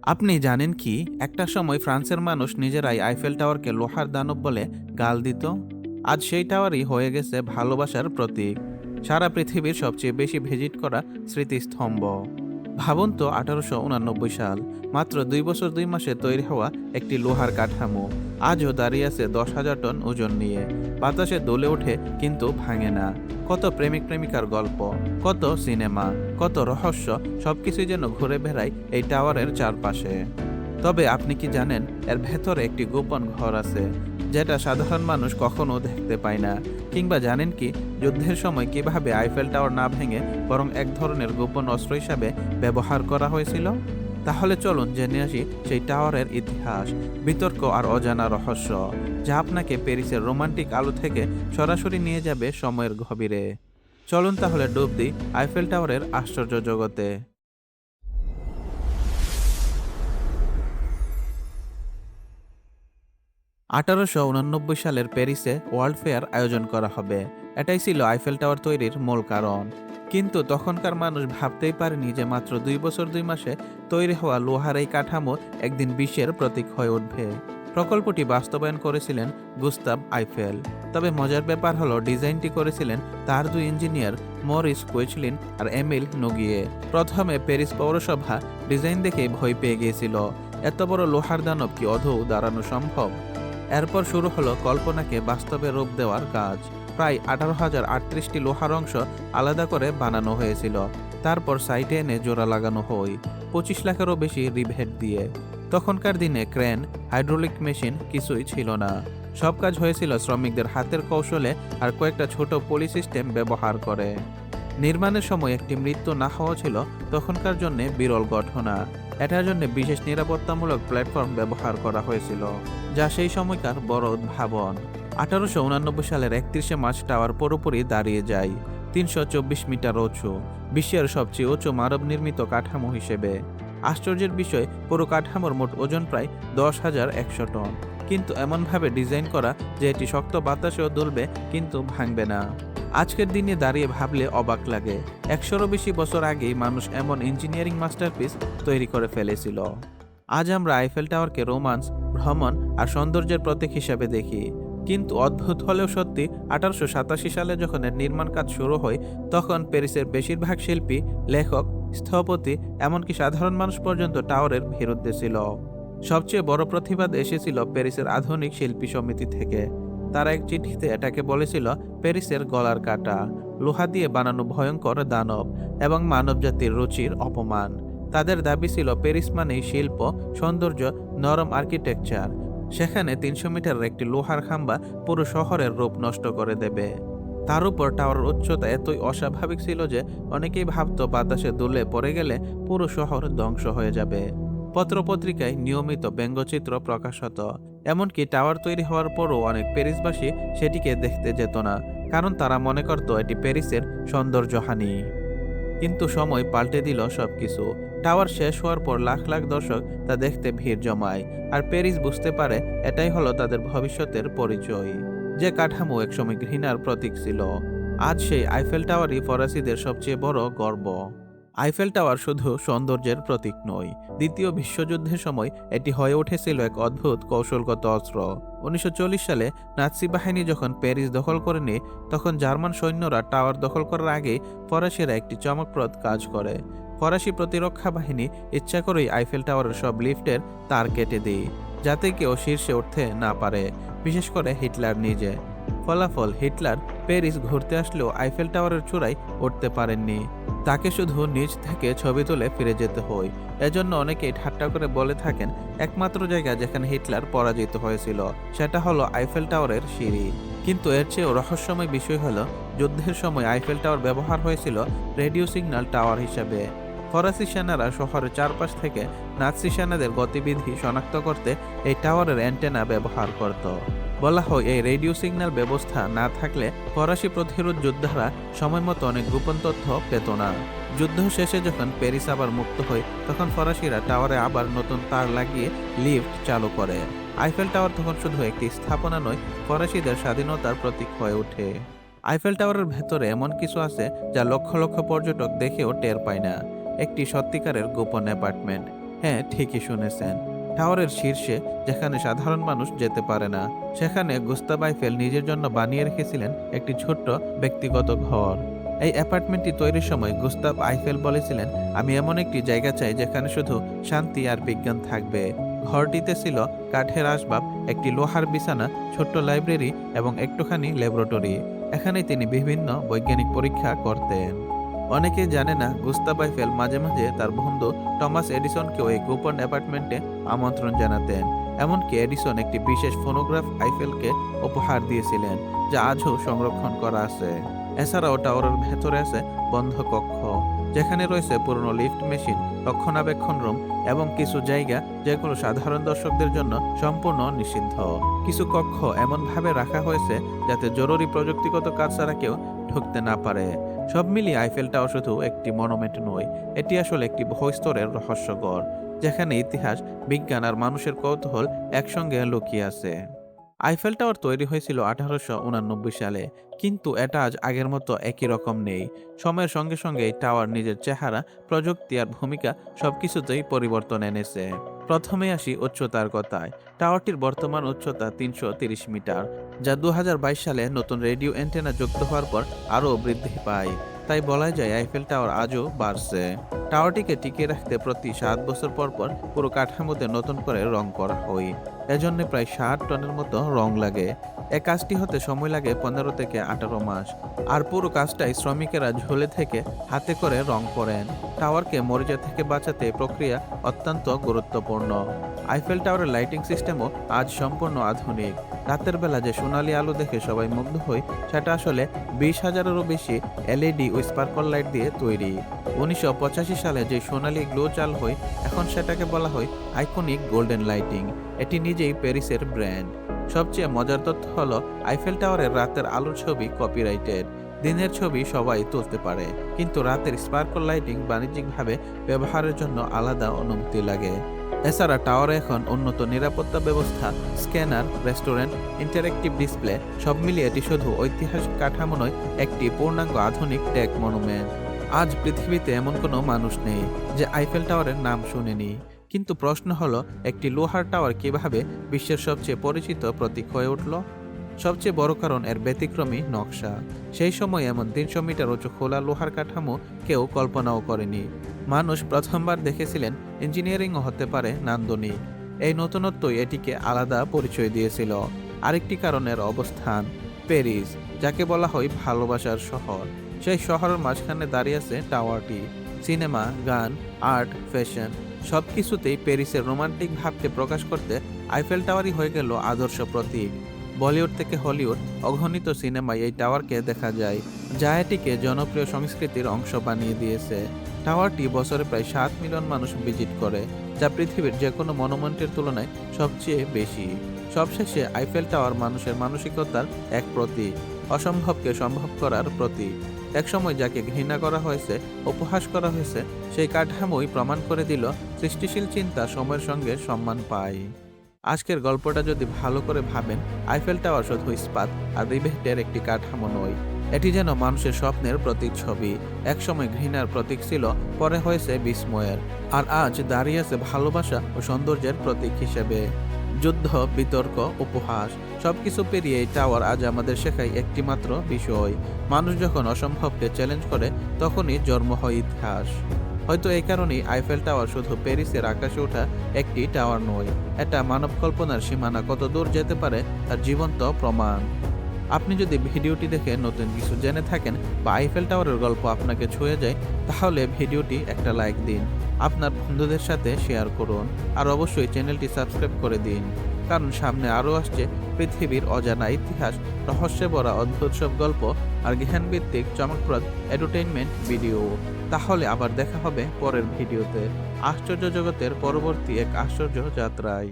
আপনি জানেন কি, একটা সময় ফ্রান্সের মানুষ নিজেরাই আইফেল টাওয়ারকে লোহার দানব বলে গাল দিত। আজ সেই টাওয়ারই হয়ে গেছে ভালোবাসার প্রতীক, সারা পৃথিবীর সবচেয়ে বেশি ভিজিট করা স্মৃতিস্তম্ভ। ভাবুন তো, 1889 সাল, মাত্র 2 বছর 2 মাসে তৈরি হওয়া একটি লোহার কাঠামো আজও দাঁড়িয়ে আছে 10,000 টন ওজন নিয়ে। বাতাসে দোলে ওঠে কিন্তু ভাঙে না। কত প্রেমিক প্রেমিকার গল্প, কত সিনেমা, কত রহস্য, সবকিছুই যেন ঘুরে বেড়ায় এই টাওয়ারের চারপাশে। তবে আপনি কি জানেন, এর ভেতরে একটি গোপন ঘর আছে, যেটা সাধারণ মানুষ কখনো দেখতে পায় না? কিংবা জানেন কি, যুদ্ধের সময় কিভাবে আইফেল টাওয়ার না ভেঙে বরং এক ধরনের গোপন অস্ত্র হিসাবে ব্যবহার করা হয়েছিল? তাহলে চলুন জেনে আসি সেই টাওয়ারের ইতিহাস, বিতর্ক আর অজানা রহস্য, যা আপনাকে প্যারিসের রোমান্টিক আলো থেকে সরাসরি নিয়ে যাবে সময়ের গভীরে। চলুন তাহলে ডুব দিই আইফেল টাওয়ারের আশ্চর্য জগতে। 1889 সালের প্যারিসে ওয়ার্ল্ড ফেয়ার আয়োজন করা হবে। এটাই ছিল আইফেল টাওয়ার তৈরির মূল কারণ। কিন্তু তখনকার মানুষ ভাবতেই পারেনি যে মাত্র 2 বছর 2 মাসে তৈরি হওয়া লোহার এই কাঠামো একদিন বিশ্বের প্রতীক হয়ে উঠবে। প্রকল্পটি বাস্তবায়ন করেছিলেন গুস্তাভ আইফেল। তবে মজার ব্যাপার হলো, ডিজাইনটি করেছিলেন তার দুই ইঞ্জিনিয়ার, মরিস কুয়েচলিন আর এমিল নোগিয়ে। প্রথমে প্যারিস পৌরসভা ডিজাইন দেখে ভয় পেয়ে গিয়েছিল। এত বড় লোহার দানব কি আদৌ দাঁড়ানো সম্ভব? এরপর শুরু হলো কল্পনাকে বাস্তবে রূপ দেওয়ার কাজ। প্রায় 18,038টি লোহার অংশ আলাদা করে বানানো হয়েছিল। তারপর সাইটে এনে জোড়া লাগানো হয় 25 লাখেরও বেশি রিভেট দিয়ে। তখনকার দিনে ক্রেন, হাইড্রোলিক মেশিন কিছুই ছিল না। সব কাজ হয়েছিল শ্রমিকদের হাতের কৌশলে আর কয়েকটা ছোট পলি সিস্টেম ব্যবহার করে। নির্মাণের সময় একটি মৃত্যু না হওয়া ছিল তখনকার জন্য বিরল ঘটনা। এটার জন্য বিশেষ নিরাপত্তামূলক প্ল্যাটফর্ম ব্যবহার করা হয়েছিল, যা সেই সময়কার বড় উদ্ভাবন। 1889 সালের 31 মার্চ টাওয়ার পুরোপুরি দাঁড়িয়ে যায়, 324 মিটার উঁচু, বিশ্বের সবচেয়ে উঁচু মানব নির্মিত কাঠামো হিসেবে। আশ্চর্যের বিষয়, পুরো কাঠামোর মোট ওজন প্রায় 10,100 টন, কিন্তু এমনভাবে ডিজাইন করা যে এটি শক্ত বাতাসেও দুলবে কিন্তু ভাঙবে না। আজকের দিনে দাঁড়িয়ে ভাবলে অবাক লাগে, 100-রও বেশি বছর আগেই মানুষ এমন ইঞ্জিনিয়ারিং মাস্টারপিস তৈরি করে ফেলেছিল। আজ আমরা আইফেল টাওয়ারকে রোমান্স, ভ্রমণ আর সৌন্দর্যের প্রতীক হিসাবে দেখি। কিন্তু অদ্ভুত হলেও সত্যি, 1887 সালে যখন এর নির্মাণ কাজ শুরু হয়, তখন প্যারিসের বেশিরভাগ শিল্পী, লেখক, স্থপতি, এমনকি সাধারণ মানুষ পর্যন্ত টাওয়ারের বিরুদ্ধে ছিল। সবচেয়ে বড় প্রতিবাদ এসেছিল প্যারিসের আধুনিক শিল্পী সমিতি থেকে। তারা এক চিঠিতে এটাকে বলেছিল প্যারিসের গলার কাটা, লোহা দিয়ে বানানো ভয়ঙ্কর দানব এবং মানবজাতির রুচির অপমান। তাদের দাবি ছিল প্যারিস মানেই শিল্প, সৌন্দর্য, নরম আর্কিটেকচার। সেখানে 300 মিটারের একটি লোহার খাম্বা পুরো শহরের রূপ নষ্ট করে দেবে। তার উপর টাওয়ারের উচ্চতা এতই অস্বাভাবিক ছিল যে অনেকেই ভাবতো বাতাসে দুলে পড়ে গেলে পুরো শহর ধ্বংস হয়ে যাবে। পত্রপত্রিকায় নিয়মিত ব্যঙ্গচিত্র প্রকাশ হতো। এমনকি টাওয়ার তৈরি হওয়ার পরও অনেক প্যারিসবাসী সেটিকে দেখতে যেত না, কারণ তারা মনে করত এটি প্যারিসের সৌন্দর্যহানি। কিন্তু সময় পাল্টে দিল সবকিছু। টাওয়ার শেষ হওয়ার পর লাখ লাখ দর্শক তা দেখতে ভিড় জমায়, আর প্যারিস বুঝতে পারে এটাই হলো তাদের ভবিষ্যতের পরিচয়। যে কাঠামো একসময় ঘৃণার প্রতীক ছিল, আজ সেই আইফেল টাওয়ারই ফরাসিদের সবচেয়ে বড় গর্ব। আইফেল টাওয়ার শুধু সৌন্দর্যের প্রতীক নয়, দ্বিতীয় বিশ্বযুদ্ধের সময় এটি হয়ে উঠেছিল এক অদ্ভুত কৌশলগত অস্ত্র। 1940 সালে নাৎসি বাহিনী যখন প্যারিস দখল করে নেয়, তখন জার্মান সৈন্যরা টাওয়ার দখল করার আগেই ফরাসিরা একটি চমকপ্রদ কাজ করে। ফরাসি প্রতিরক্ষা বাহিনী ইচ্ছা করেই আইফেল টাওয়ারের সব লিফটের তার কেটে দেয়, যাতে কেউ শীর্ষে উঠতে না পারে, বিশেষ করে হিটলার নিজে। ফলাফল, হিটলার প্যারিস ঘুরতে আসলেও আইফেল টাওয়ারের চূড়ায় উঠতে পারেননি। তাকে শুধু নিচ থেকে ছবি তুলে ফিরে যেতে হয়। এজন্য অনেকেই ঠাট্টা করে বলে থাকেন, একমাত্র জায়গা যেখানে হিটলার পরাজিত হয়েছিল সেটা হলো আইফেল টাওয়ারের সিঁড়ি। কিন্তু এর চেয়েও রহস্যময় বিষয় হলো, যুদ্ধের সময় আইফেল টাওয়ার ব্যবহার হয়েছিল রেডিও সিগন্যাল টাওয়ার হিসাবে। ফরাসি সেনারা শহরের চারপাশ থেকে নাৎসি সেনাদের গতিবিধি শনাক্ত করতে এই টাওয়ারের অ্যান্টেনা ব্যবহার করত। বলা হয়, এই রেডিও সিগন্যাল ব্যবস্থা না থাকলে ফরাসি প্রতিরোধ যোদ্ধারা সময়মতো অনেক গোপন তথ্য পেত না। যুদ্ধ শেষে যখন প্যারিস আবার মুক্ত হয়, তখন ফরাসিরা টাওয়ারে আবার নতুন তার লাগিয়ে লিফট চালু করে। আইফেল টাওয়ার তখন শুধু একটি স্থাপনা নয়, ফরাসিদের স্বাধীনতার প্রতীক হয়ে ওঠে। আইফেল টাওয়ারের ভেতরে এমন কিছু আছে যা লক্ষ লক্ষ পর্যটক দেখেও টের পায় না। একটি সত্যিকারের গোপন অ্যাপার্টমেন্ট, হ্যাঁ, ঠিকই শুনেছেন। টাওয়ারের শীর্ষে, যেখানে সাধারণ মানুষ যেতে পারে না, সেখানে গুস্তাভ আইফেল নিজের জন্য বানিয়ে রেখেছিলেন একটি ছোট্ট ব্যক্তিগত ঘর। এই অ্যাপার্টমেন্টটি তৈরির সময় গুস্তাভ আইফেল বলেছিলেন, আমি এমন একটি জায়গা চাই যেখানে শুধু শান্তি আর বিজ্ঞান থাকবে। ঘরটিতে ছিল কাঠের আসবাব, একটি লোহার বিছানা, ছোট্ট লাইব্রেরি এবং একটুখানি ল্যাবরেটরি। এখানেই তিনি বিভিন্ন বৈজ্ঞানিক পরীক্ষা করতেন। অনেকেই জানে না, গুস্তাভ আইফেল মাঝে মাঝে তার বন্ধু টমাস এডিসনকেও এই গোপন অ্যাপার্টমেন্টে আমন্ত্রণ জানাতেন। এমনকি এডিসন একটি বিশেষ ফোনোগ্রাফ আইফেলকে উপহার দিয়েছিলেন, যা আজও সংরক্ষণ করা আছে। এছাড়াও টাওয়ারের ভেতরে আছে বন্ধ কক্ষ, যেখানে রয়েছে পুরনো লিফট মেশিন, রক্ষণাবেক্ষণ রুম এবং কিছু জায়গা যেগুলো সাধারণ দর্শকদের জন্য সম্পূর্ণ নিষিদ্ধ। কিছু কক্ষ এমনভাবে রাখা হয়েছে যাতে জরুরি প্রযুক্তিগত কাজ ছাড়া কেউ ঢুকতে না পারে। সব মিলিয়ে আইফেল টাওয়ার শুধু একটি মনুমেন্ট নয়, এটি আসলে একটি বহুস্তরের রহস্যঘর, যেখানে ইতিহাস, বিজ্ঞান আর মানুষের কৌতূহল একসঙ্গে লুকিয়ে আছে। আইফেল টাওয়ার তৈরি হয়েছিল 1889 সালে, কিন্তু এটা আজ আগের মতো একই রকম নেই। সময়ের সঙ্গে সঙ্গে এই টাওয়ার নিজের চেহারা, প্রযুক্তি আর ভূমিকা সবকিছুতেই পরিবর্তন এনেছে। প্রথমে আসি উচ্চতার কথায়। টাওয়ারটির বর্তমান উচ্চতা 330 মিটার, যা 2022 সালে নতুন রেডিও অ্যান্টেনা যুক্ত হওয়ার পর আরও বৃদ্ধি পায়। তাই বলা যায় আইফেল টাওয়ার আজও বাড়ছে। টাওয়ারটিকে টিকিয়ে রাখতে প্রতি 7 বছর পর পর পুরো কাঠামোতে নতুন করে রং করা হয়। এজন্য প্রায় 60 টনের মতো রং লাগে। এই কাজটি হতে সময় লাগে 15 থেকে 18 মাস। আর পুরো কাজটাই শ্রমিকেরা ঝুলে থেকে হাতে করে রং করেন। টাওয়ারকে মরিচা থেকে বাঁচাতে এই প্রক্রিয়া অত্যন্ত গুরুত্বপূর্ণ। আইফেল টাওয়ারের লাইটিং সিস্টেমও আজ সম্পূর্ণ আধুনিক। রাতের বেলা যে সোনালী আলো দেখে সবাই মুগ্ধ হয়, সেটা আসলে 20,000-এরও বেশি এলইডি ও স্পার্কল লাইট দিয়ে তৈরি। 1985 সালে যে সোনালী গ্লো চালু হয়, এখন সেটাকে বলা হয় আইকনিক গোল্ডেন লাইটিং। এটি নিজেই প্যারিসের ব্র্যান্ড। সবচেয়ে মজার তথ্য হলো, আইফেল টাওয়ারের রাতের আলোর ছবি কপিরাইটেড। দিনের ছবি সবাই তুলতে পারে, কিন্তু রাতের স্পার্কল লাইটিং বাণিজ্যিকভাবে ব্যবহারের জন্য আলাদা অনুমতি লাগে। এছাড়া টাওয়ারে এখন উন্নত নিরাপত্তা ব্যবস্থা, স্ক্যানার, রেস্টুরেন্ট, ইন্টারেক্টিভ ডিসপ্লে, সব মিলিয়ে এটি শুধু ঐতিহাসিক কাঠামো নয়, একটি পূর্ণাঙ্গ আধুনিক টেক মনুমেন্ট। আজ পৃথিবীতে এমন কোনো মানুষ নেই যে আইফেল টাওয়ারের নাম শুনেনি। কিন্তু প্রশ্ন হলো, একটি লোহার টাওয়ার কিভাবে বিশ্বের সবচেয়ে পরিচিত প্রতীক হয়ে উঠল? সবচেয়ে বড় কারণ এর ব্যতিক্রমী নকশা। সেই সময় এমন 300 মিটার উঁচু খোলা লোহার কাঠামো কেউ কল্পনাও করেনি। মানুষ প্রথমবার দেখেছিলেন ইঞ্জিনিয়ারিংও হতে পারে নান্দনিক। এই নতুনত্বই এটিকে আলাদা পরিচয় দিয়েছিল। আরেকটি কারণের অবস্থান, প্যারিস, যাকে বলা হয় ভালোবাসার শহর। সেই শহরের মাঝখানে দাঁড়িয়ে আছে টাওয়ারটি। সিনেমা, গান, আর্ট, ফ্যাশন সবকিছুতেই প্যারিসের রোমান্টিক ভাবকে প্রকাশ করতে আইফেল টাওয়ারই হয়ে গেল আদর্শ প্রতীক। বলিউড থেকে হলিউড অগণিত সিনেমায় এই টাওয়ারকে দেখা যায়, যা এটিকে জনপ্রিয় সংস্কৃতির অংশ বানিয়ে দিয়েছে। টাওয়ারটি বছরে প্রায় 7 মিলিয়ন মানুষ ভিজিট করে, যা পৃথিবীর যে কোনো মনুমেন্টের তুলনায় সবচেয়ে বেশি। সবশেষে আইফেল টাওয়ার মানুষের মানসিকতার এক প্রতীক, অসম্ভবকে সম্ভব করার প্রতীক। একসময় যাকে ঘৃণা করা হয়েছে, উপহাস করা হয়েছে, সেই কাঠামোই প্রমাণ করে দিল সৃষ্টিশীল চিন্তা সময়ের সঙ্গে সম্মান পায়। আজকের গল্পটা যদি ভালো করে ভাবেন, আইফেল টাওয়ার শুধু ইস্পাত আর রিবেটের একটি কাঠামো নয়, এটি যেন মানুষের স্বপ্নের প্রতিচ্ছবি। একসময় ঘৃণার প্রতীক ছিল, পরে হয়েছে বিস্ময়ের, আর আজ দাঁড়িয়ে আছে ভালোবাসা ও সৌন্দর্যের প্রতীক হিসেবে। যুদ্ধ, বিতর্ক, উপহাস সবকিছু পেরিয়ে এই টাওয়ার আজ আমাদের শেখায় একটি মাত্র বিষয়: মানুষ যখন অসম্ভবকে চ্যালেঞ্জ করে, তখনই জন্ম হয় ইতিহাস। হয়তো এই কারণেই আইফেল টাওয়ার শুধু প্যারিসের আকাশে ওঠা একটি টাওয়ার নয়, এটা মানব কল্পনার সীমানা কত দূর যেতে পারে তার জীবন্ত প্রমাণ। আপনি যদি ভিডিওটি দেখে নতুন কিছু জেনে থাকেন বা আইফেল টাওয়ারের গল্প আপনাকে ছুঁয়ে যায়, তাহলে ভিডিওটি একটা লাইক দিন, আপনার বন্ধুদের সাথে শেয়ার করুন, আর অবশ্যই চ্যানেলটি সাবস্ক্রাইব করে দিন, কারণ সামনে আরও আসছে পৃথিবীর অজানা ইতিহাস, রহস্যে ভরা অদ্ভুত সব গল্প আর জ্ঞানভিত্তিক চমকপ্রদ এন্টারটেইনমেন্ট ভিডিও। তাহলে আবার দেখা হবে পরের ভিডিওতে, আশ্চর্য জগতের পরবর্তী এক আশ্চর্য যাত্রায়।